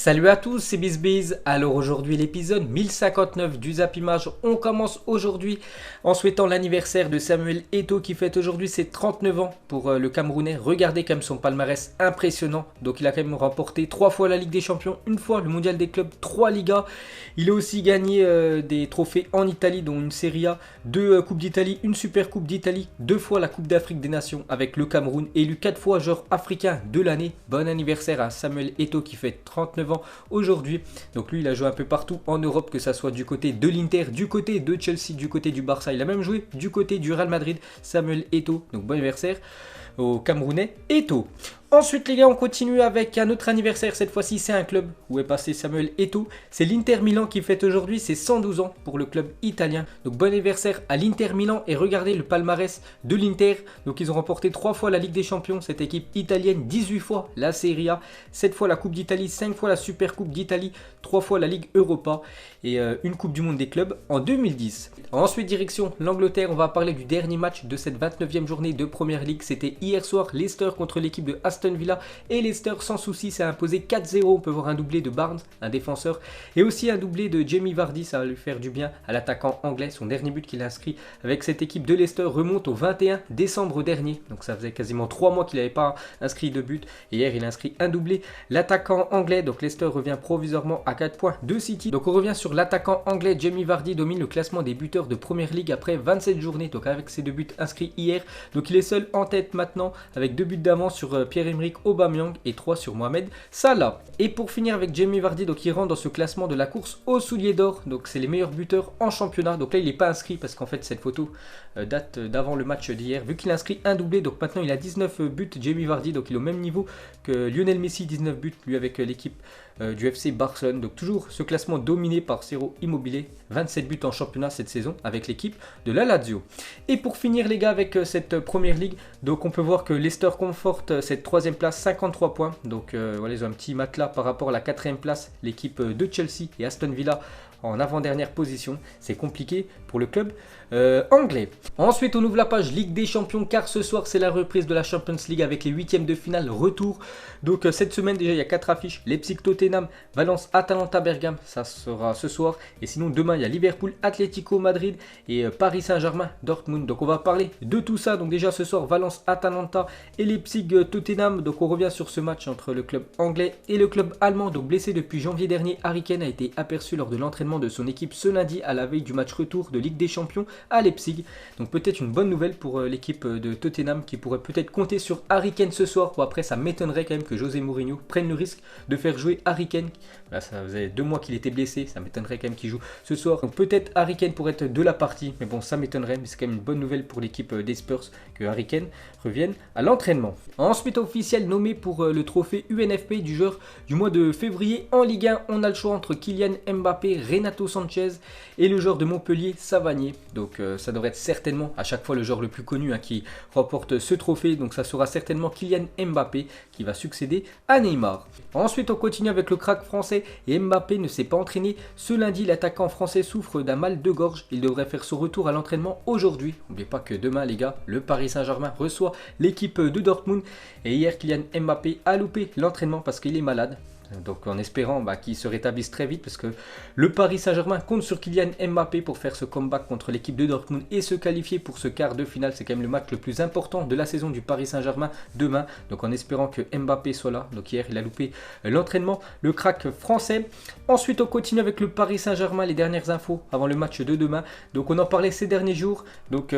Salut à tous, c'est BizBiz. Alors aujourd'hui l'épisode 1059 du Zappimage. On commence aujourd'hui en souhaitant l'anniversaire de Samuel Eto'o qui fête aujourd'hui ses 39 ans pour le Camerounais. Regardez quand même son palmarès impressionnant. Donc il a quand même remporté 3 fois la Ligue des Champions, une fois le Mondial des clubs, 3 Ligas. Il a aussi gagné des trophées en Italie, dont une Serie A, 2 Coupes d'Italie, une Super Coupe d'Italie, 2 fois la Coupe d'Afrique des Nations avec le Cameroun, élu 4 fois joueur africain de l'année. Bon anniversaire à Samuel Eto'o qui fête 39 ans aujourd'hui. Donc lui il a joué un peu partout en Europe, que ça soit du côté de l'Inter, du côté de Chelsea, du côté du Barça. Il a même joué du côté du Real Madrid. Samuel Eto'o, donc bon anniversaire au Camerounais Eto'o. Ensuite les gars, on continue avec un autre anniversaire. Cette fois-ci c'est un club où est passé Samuel Eto'o. C'est l'Inter Milan qui fête aujourd'hui ses 112 ans pour le club italien. Donc bon anniversaire à l'Inter Milan. Et regardez le palmarès de l'Inter. Donc ils ont remporté 3 fois la Ligue des Champions, cette équipe italienne, 18 fois la Serie A, 7 fois la Coupe d'Italie, 5 fois la Super Coupe d'Italie, 3 fois la Ligue Europa et une Coupe du Monde des clubs en 2010. Ensuite direction l'Angleterre, on va parler du dernier match de cette 29e journée de Première Ligue. C'était hier soir, Leicester contre l'équipe de Aston Villa, et Leicester sans souci s'est imposé 4-0. On peut voir un doublé de Barnes, un défenseur, et aussi un doublé de Jamie Vardy. Ça va lui faire du bien à l'attaquant anglais. Son dernier but qu'il a inscrit avec cette équipe de Leicester remonte au 21 décembre dernier, donc ça faisait quasiment 3 mois qu'il n'avait pas inscrit de but, et hier il a inscrit un doublé. L'attaquant anglais, donc Leicester revient provisoirement à 4 points de City. Donc on revient sur l'attaquant anglais. Jamie Vardy domine le classement des buteurs de Première Ligue après 27 journées, donc avec ses 2 buts inscrits hier. Donc il est seul en tête maintenant avec 2 buts d'avance sur Pierre-Emerick Aubameyang et 3 sur Mohamed Salah. Et pour finir avec Jamie Vardy, donc il rentre dans ce classement de la course au soulier d'or. Donc c'est les meilleurs buteurs en championnat. Donc là il n'est pas inscrit parce qu'en fait cette photo date d'avant le match d'hier, vu qu'il a inscrit un doublé. Donc maintenant il a 19 buts Jamie Vardy, donc il est au même niveau que Lionel Messi, 19 buts lui avec l'équipe du FC Barcelone. Donc toujours ce classement dominé par Ciro Immobile, 27 buts en championnat cette saison avec l'équipe de la Lazio. Et pour finir les gars avec cette Première Ligue, donc on peut voir que Leicester conforte cette 3e place, 53 points. Donc voilà, ils ont un petit matelas par rapport à la 4e place, l'équipe de Chelsea et Aston Villa en avant-dernière position. C'est compliqué pour le club anglais. Ensuite on ouvre la page Ligue des Champions, car ce soir c'est la reprise de la Champions League avec les 8e de finale retour. Donc cette semaine déjà il y a 4 affiches: Leipzig Tottenham, Valence Atalanta Bergame, ça sera ce soir. Et sinon demain il y a Liverpool Atlético Madrid et Paris Saint-Germain Dortmund. Donc on va parler de tout ça. Donc déjà ce soir Valence Atalanta et Leipzig Tottenham. Donc on revient sur ce match entre le club anglais et le club allemand. Donc blessé depuis janvier dernier, Harry Kane a été aperçu lors de l'entraînement de son équipe ce lundi à la veille du match retour de Ligue des Champions à Leipzig. Donc peut-être une bonne nouvelle pour l'équipe de Tottenham qui pourrait peut-être compter sur Harry Kane ce soir. Bon, après ça m'étonnerait quand même que José Mourinho prenne le risque de faire jouer Harry Kane. Là ça faisait 2 mois qu'il était blessé, ça m'étonnerait quand même qu'il joue ce soir. Donc peut-être Harry Kane pourrait être de la partie, mais bon ça m'étonnerait, mais c'est quand même une bonne nouvelle pour l'équipe des Spurs que Harry Kane revienne à l'entraînement. Ensuite officiel nommé pour le trophée UNFP du joueur du mois de février en Ligue 1. On a le choix entre Kylian Mbappé, Renato Sanchez et le joueur de Montpellier, Savanier. Donc ça devrait être certainement à chaque fois le joueur le plus connu qui remporte ce trophée. Donc ça sera certainement Kylian Mbappé qui va succéder à Neymar. Ensuite on continue avec le crack français, et Mbappé ne s'est pas entraîné ce lundi. L'attaquant français souffre d'un mal de gorge. Il devrait faire son retour à l'entraînement aujourd'hui. N'oubliez pas que demain les gars, le Paris Saint-Germain reçoit l'équipe de Dortmund. Et hier Kylian Mbappé a loupé l'entraînement parce qu'il est malade. Donc en espérant qu'il se rétablisse très vite, parce que le Paris Saint-Germain compte sur Kylian Mbappé pour faire ce comeback contre l'équipe de Dortmund et se qualifier pour ce quart de finale. C'est quand même le match le plus important de la saison du Paris Saint-Germain demain. Donc en espérant que Mbappé soit là. Donc hier il a loupé l'entraînement, le crack français. Ensuite on continue avec le Paris Saint-Germain, les dernières infos avant le match de demain. Donc on en parlait ces derniers jours. Donc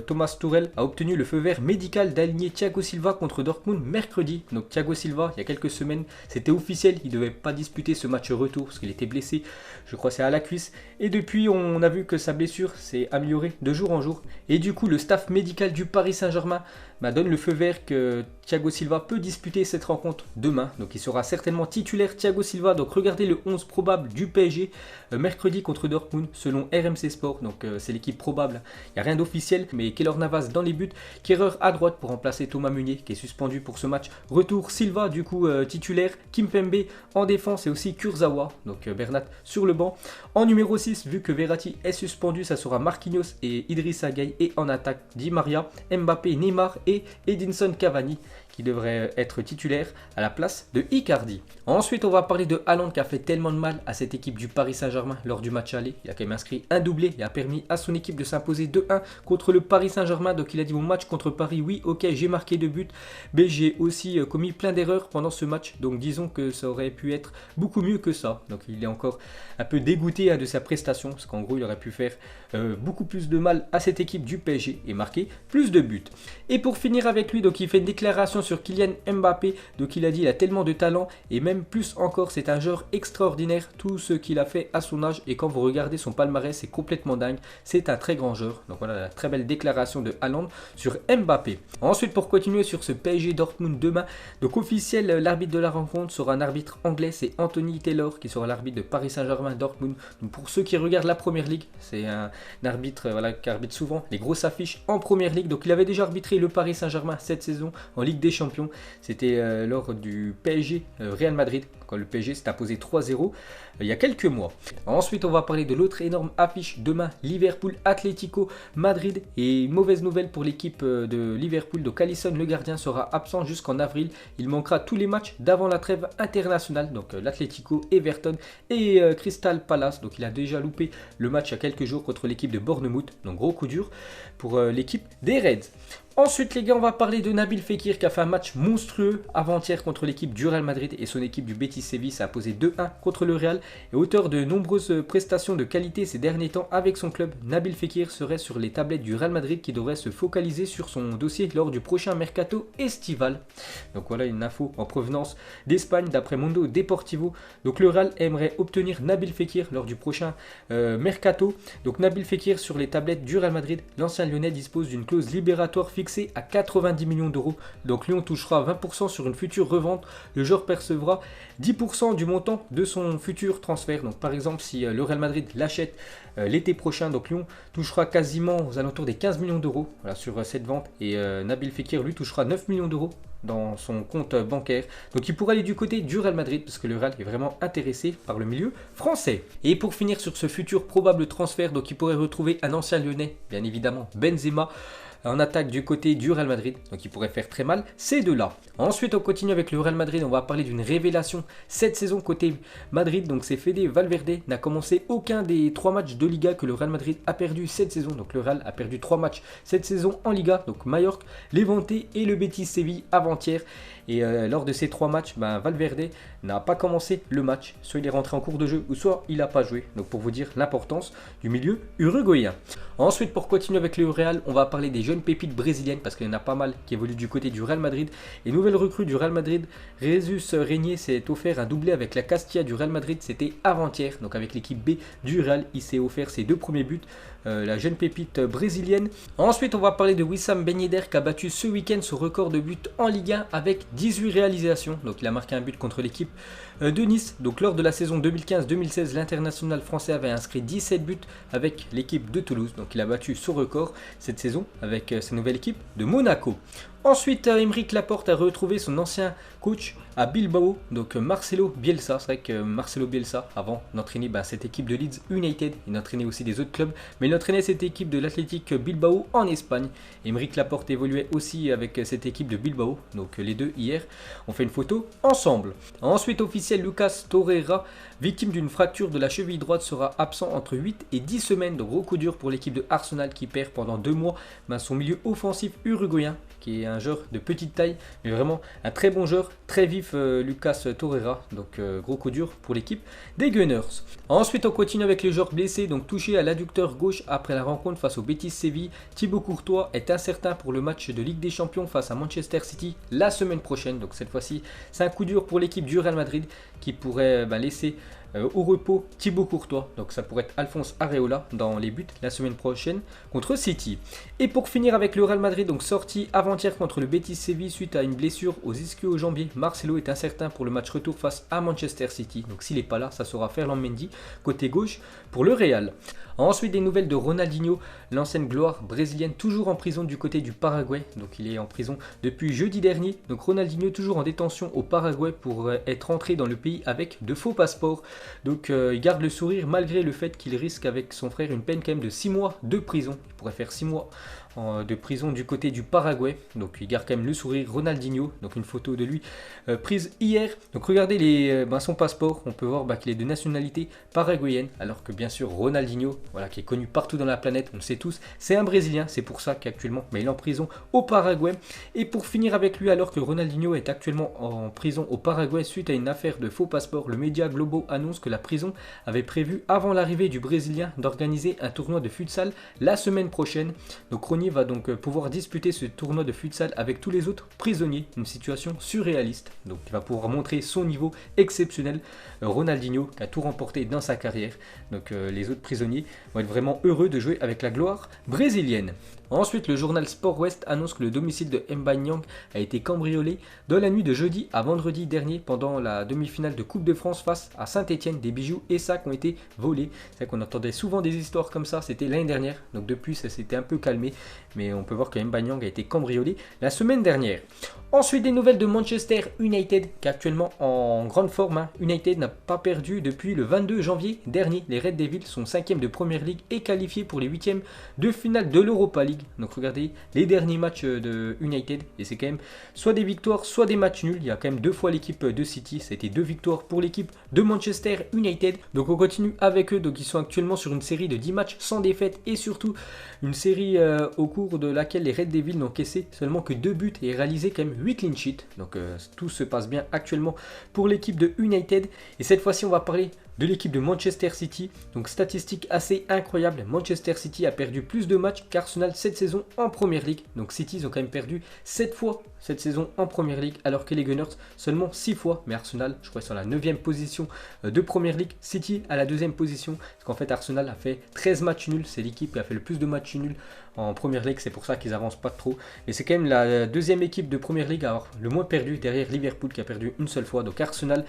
Thomas Tuchel a obtenu le feu vert médical d'aligner Thiago Silva contre Dortmund mercredi. Donc Thiago Silva, il y a quelques semaines, c'était officiel. Il ne devait pas disputer ce match retour parce qu'il était blessé, je crois c'est à la cuisse. Et depuis on a vu que sa blessure s'est améliorée de jour en jour. Et du coup le staff médical du Paris Saint-Germain donne le feu vert que Thiago Silva peut disputer cette rencontre demain. Donc il sera certainement titulaire Thiago Silva. Donc regardez le 11 probable du PSG mercredi contre Dortmund selon RMC Sport. Donc c'est l'équipe probable. Il n'y a rien d'officiel, mais Keylor Navas dans les buts, Kehrer à droite pour remplacer Thomas Meunier qui est suspendu pour ce match retour. Silva du coup titulaire, Kimpembe en défense et aussi Kurzawa. Donc Bernat sur le banc. En numéro 6, vu que Verratti est suspendu, ça sera Marquinhos et Idrissa Gueye. Et en attaque, Di Maria, Mbappé, Neymar et Edinson Cavani qui devrait être titulaire à la place de Icardi. Ensuite, on va parler de Haaland qui a fait tellement de mal à cette équipe du Paris Saint-Germain lors du match aller. Il a quand même inscrit un doublé et a permis à son équipe de s'imposer 2-1 contre le Paris Saint-Germain. Donc il a dit mon match contre Paris, oui, ok, j'ai marqué 2 buts, mais j'ai aussi commis plein d'erreurs pendant ce match. Donc disons que ça aurait pu être beaucoup mieux que ça. Donc il est encore un peu dégoûté de sa prestation, parce qu'en gros il aurait pu faire beaucoup plus de mal à cette équipe du PSG et marquer plus de buts. Et pour finir avec lui, donc il fait une déclaration sur Kylian Mbappé. Donc il a dit il a tellement de talent et même plus encore, c'est un joueur extraordinaire, tout ce qu'il a fait à son âge, et quand vous regardez son palmarès, c'est complètement dingue, c'est un très grand joueur. Donc voilà la très belle déclaration de Haaland sur Mbappé. Ensuite, pour continuer sur ce PSG Dortmund demain, donc officiel, l'arbitre de la rencontre sera un arbitre anglais, c'est Anthony Taylor qui sera l'arbitre de Paris Saint-Germain Dortmund. Donc pour ceux qui regardent la Première Ligue, c'est un arbitre qui arbitre souvent les grosses affiches en Première Ligue. Donc il avait déjà arbitré le Paris Saint-Germain cette saison en Ligue des Champions. C'était lors du PSG Real Madrid, quand le PSG s'est imposé 3-0 il y a quelques mois. Ensuite, on va parler de l'autre énorme affiche demain, Liverpool Atlético Madrid. Et mauvaise nouvelle pour l'équipe de Liverpool, donc Alisson le gardien sera absent jusqu'en avril. Il manquera tous les matchs d'avant la trêve internationale, donc l'Atlético, Everton et Crystal Palace. Donc il a déjà loupé le match il y a quelques jours contre l'équipe de Bournemouth, donc gros coup dur pour l'équipe des Reds. Ensuite les gars, on va parler de Nabil Fekir qui a fait un match monstrueux avant-hier contre l'équipe du Real Madrid, et son équipe du Betis Séville s'est imposé 2-1 contre le Real. Et auteur de nombreuses prestations de qualité ces derniers temps avec son club, Nabil Fekir serait sur les tablettes du Real Madrid qui devrait se focaliser sur son dossier lors du prochain mercato estival. Donc voilà une info en provenance d'Espagne d'après Mundo Deportivo. Donc le Real aimerait obtenir Nabil Fekir lors du prochain mercato. Donc Nabil Fekir sur les tablettes du Real Madrid, l'ancien Lyonnais dispose d'une clause libératoire fixée à 90 millions d'euros. Donc Lyon touchera 20% sur une future revente. Le joueur percevra 10% du montant de son futur transfert. Donc par exemple, si le Real Madrid l'achète l'été prochain, donc Lyon touchera quasiment aux alentours des 15 millions d'euros sur cette vente. Et Nabil Fekir lui touchera 9 millions d'euros dans son compte bancaire. Donc il pourra aller du côté du Real Madrid parce que le Real est vraiment intéressé par le milieu français. Et pour finir sur ce futur probable transfert, donc il pourrait retrouver un ancien Lyonnais, bien évidemment Benzema, en attaque du côté du Real Madrid, donc il pourrait faire très mal ces deux-là. Ensuite, on continue avec le Real Madrid, on va parler d'une révélation cette saison côté Madrid, donc c'est Fede Valverde, n'a commencé aucun des 3 matchs de Liga que le Real Madrid a perdu cette saison. Donc le Real a perdu 3 matchs cette saison en Liga, donc Mallorca, Levante et le Betis Séville avant-hier. Et lors de ces 3 matchs, Valverde n'a pas commencé le match. Soit il est rentré en cours de jeu, ou soit il n'a pas joué. Donc pour vous dire l'importance du milieu uruguayen. Ensuite, pour continuer avec le Real, on va parler des jeunes pépites brésiliennes, parce qu'il y en a pas mal qui évoluent du côté du Real Madrid. Et nouvelle recrue du Real Madrid, Jesus Régnier s'est offert un doublé avec la Castilla du Real Madrid. C'était avant-hier, donc avec l'équipe B du Real. Il s'est offert ses 2 premiers buts, la jeune pépite brésilienne. Ensuite, on va parler de Wissam Ben Yedder qui a battu ce week-end son record de buts en Ligue 1 avec 18 réalisations. Donc il a marqué un but contre l'équipe de Nice. Donc lors de la saison 2015-2016, l'international français avait inscrit 17 buts avec l'équipe de Toulouse. Donc il a battu son record cette saison avec sa nouvelle équipe de Monaco. Ensuite, Aymeric Laporte a retrouvé son ancien coach à Bilbao, donc Marcelo Bielsa. C'est vrai que Marcelo Bielsa, avant d'entraîner cette équipe de Leeds United, il entraînait aussi des autres clubs, mais il entraînait cette équipe de l'Athletic Bilbao en Espagne. Aymeric Laporte évoluait aussi avec cette équipe de Bilbao, donc les deux hier ont fait une photo ensemble. Ensuite, officiel, Lucas Torreira, victime d'une fracture de la cheville droite, sera absent entre 8 et 10 semaines. Donc gros coup dur pour l'équipe de Arsenal qui perd pendant 2 mois son milieu offensif uruguayen, qui est un joueur de petite taille, mais vraiment un très bon joueur, très vif, Lucas Torreira. Donc gros coup dur pour l'équipe des Gunners. Ensuite, on continue avec les joueurs blessés, donc touché à l'adducteur gauche après la rencontre face au Betis Séville. Thibaut Courtois est incertain pour le match de Ligue des Champions face à Manchester City la semaine prochaine. Donc cette fois-ci, c'est un coup dur pour l'équipe du Real Madrid qui pourrait laisser au repos Thibaut Courtois. Donc ça pourrait être Alphonse Areola dans les buts la semaine prochaine contre City. Et pour finir avec le Real Madrid, donc sorti avant-hier contre le Betis Séville suite à une blessure aux ischio-jambiers, Marcelo est incertain pour le match retour face à Manchester City. Donc s'il n'est pas là, ça sera Ferland Mendy côté gauche pour le Real. Ensuite, des nouvelles de Ronaldinho, l'ancienne gloire brésilienne, toujours en prison du côté du Paraguay. Donc il est en prison depuis jeudi dernier. Donc Ronaldinho toujours en détention au Paraguay pour être entré dans le pays avec de faux passeports. Donc il garde le sourire malgré le fait qu'il risque avec son frère une peine quand même de 6 mois de prison. Il pourrait faire 6 mois de prison du côté du Paraguay. Donc il garde quand même le sourire. Ronaldinho, donc une photo de lui prise hier. Donc regardez son passeport, on peut voir qu'il est de nationalité paraguayenne, alors que bien sûr Ronaldinho, voilà, qui est connu partout dans la planète, on le sait tous, c'est un Brésilien, c'est pour ça qu'actuellement il est en prison au Paraguay. Et pour finir avec lui, alors que Ronaldinho est actuellement en prison au Paraguay suite à une affaire de faux passeport, le média Globo annonce que la prison avait prévu avant l'arrivée du Brésilien d'organiser un tournoi de futsal la semaine prochaine. Donc Rony va donc pouvoir disputer ce tournoi de futsal avec tous les autres prisonniers, une situation surréaliste. Donc il va pouvoir montrer son niveau exceptionnel. Ronaldinho qui a tout remporté dans sa carrière. Donc les autres prisonniers vont être vraiment heureux de jouer avec la gloire brésilienne. Ensuite, le journal Sport West annonce que le domicile de M'Banyang a été cambriolé dans la nuit de jeudi à vendredi dernier pendant la demi-finale de Coupe de France face à Saint-Etienne. Des bijoux et sacs ont été volés. C'est vrai qu'on entendait souvent des histoires comme ça, c'était l'année dernière. Donc depuis, ça s'était un peu calmé. Mais on peut voir que M'Banyang a été cambriolé la semaine dernière. Ensuite, des nouvelles de Manchester United qui est actuellement en grande forme. United n'a pas perdu depuis le 22 janvier dernier. Les Red Devils sont 5e de Premier League et qualifiés pour les 8e de finale de l'Europa League. Donc regardez les derniers matchs de United et c'est quand même soit des victoires, soit des matchs nuls. Il y a quand même 2 fois l'équipe de City. C'était 2 victoires pour l'équipe de Manchester United. Donc on continue avec eux. Donc ils sont actuellement sur une série de 10 matchs sans défaite et surtout une série au cours de laquelle les Red Devils n'ont caissé seulement que 2 buts et réalisé quand même 8 clean sheets. Donc tout se passe bien actuellement pour l'équipe de United. Et cette fois-ci, on va parler de l'équipe de Manchester City. Donc statistique assez incroyable, Manchester City a perdu plus de matchs qu'Arsenal cette saison en Premier League. Donc City, ils ont quand même perdu 7 fois cette saison en Premier League, alors que les Gunners seulement 6 fois. Mais Arsenal, je crois, sur la 9e position de Premier League, City à la 2e position. Parce qu'en fait, Arsenal a fait 13 matchs nuls. C'est l'équipe qui a fait le plus de matchs nuls en Premier League. C'est pour ça qu'ils avancent pas trop. Mais c'est quand même la 2e équipe de Premier League à avoir le moins perdu, derrière Liverpool qui a perdu une seule fois. Donc Arsenal,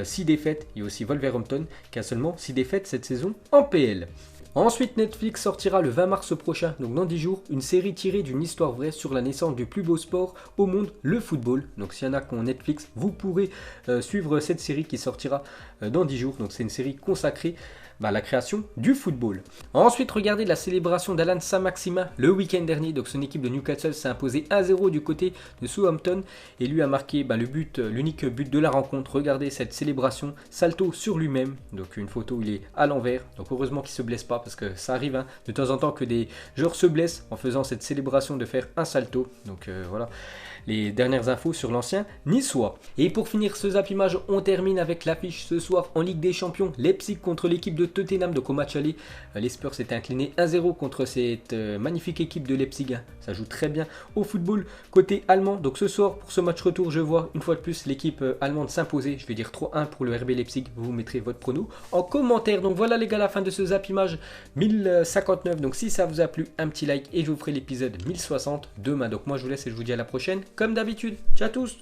6 défaites. Il y a aussi Wolverhampton qui a seulement 6 défaites cette saison en PL. Ensuite, Netflix sortira le 20 mars prochain, donc dans 10 jours, une série tirée d'une histoire vraie sur la naissance du plus beau sport au monde, le football. Donc s'il y en a qui ont Netflix, vous pourrez suivre cette série qui sortira dans 10 jours. Donc c'est une série consacrée à la création du football. Ensuite, regardez la célébration d'Alan Saint-Maximin le week-end dernier. Donc son équipe de Newcastle s'est imposée 1-0 du côté de Southampton et lui a marqué l'unique but de la rencontre. Regardez cette célébration, salto sur lui-même. Donc une photo où il est à l'envers. Donc heureusement qu'il ne se blesse pas parce que ça arrive de temps en temps que des joueurs se blessent en faisant cette célébration de faire un salto. Donc voilà les dernières infos sur l'ancien niçois. Et pour finir ce zappimage, on termine avec l'affiche ce soir en Ligue des Champions. Leipzig contre l'équipe de Tottenham. Donc au match aller, les Spurs s'étaient inclinés 1-0 contre cette magnifique équipe de Leipzig. Ça joue très bien au football côté allemand. Donc ce soir, pour ce match retour, je vois une fois de plus l'équipe allemande s'imposer. Je vais dire 3-1 pour le RB Leipzig. Vous mettrez votre prono en commentaire. Donc voilà les gars, la fin de ce zappimage 1059. Donc si ça vous a plu, un petit like et je vous ferai l'épisode 1060 demain. Donc moi je vous laisse et je vous dis à la prochaine comme d'habitude. Ciao à tous.